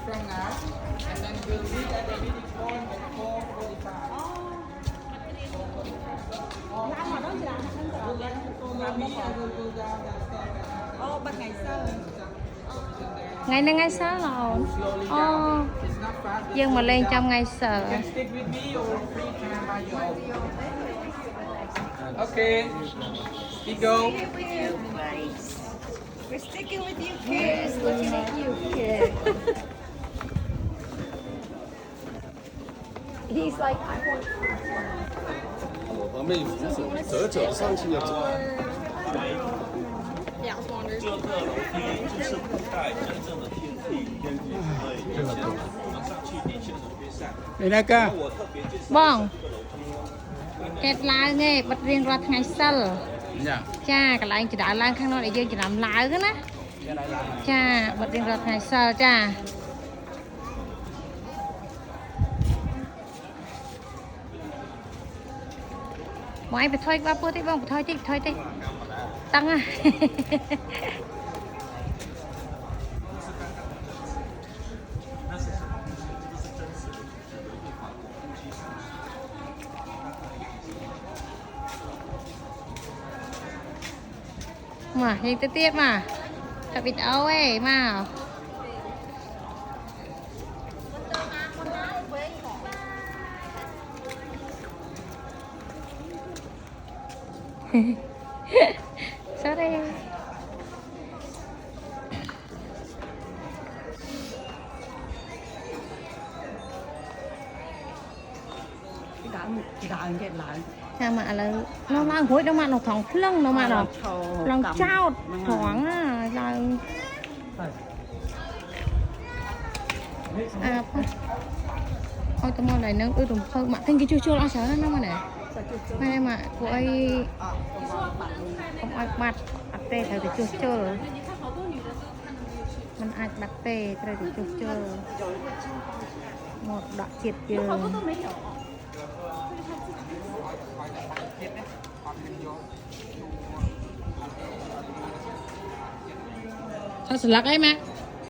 from now, and then we'll meet at the meeting point at 4:45. Làm ở đó chị làm hả? Follow me, I will go down that step. Ồ, bật ngày sơ. Ngày nay ngày sớm rồi. Slowly down. It's not fast. Dương mà lên trong ngày sớm. You can stick with me or free time by your own. Okay. Keep go. We're sticking with you kids. Looking at you kids. He's like, I want. 旁边扶手，折角上去要走。这个楼梯就是古代真正的天梯，所以以前我们上去年轻的时候会上。 Đây nè ca. 我特别介绍 Vâng. Kết lá nghe bật riêng ra ngày sớm. Dạ. Cha cái lại chỉ đã lang khang nó để dương chỉ làm lá cái nè. Cha bật riêng ra ngày sớm cha. Mọi anh phải thôi qua bữa tí vong thôi tí tăng à. Mà nhìn tới tiếp mà thật bị ấu ấy mà. Sao đây? Chị đợi vậy lại. Sao mà là nó mang hối đâu mà nó thòng lưng đâu mà nó lòng trao thoáng à là à thôi tôi mua này nâng đồng thôi mà thanh cái chưa ăn sáng nó mà này mai mà cô ấy không ai bắt tê thời thì chưa mình ai bắt tê thời thì chưa một đoạn chiết chưa sao sửa lắc ấy mà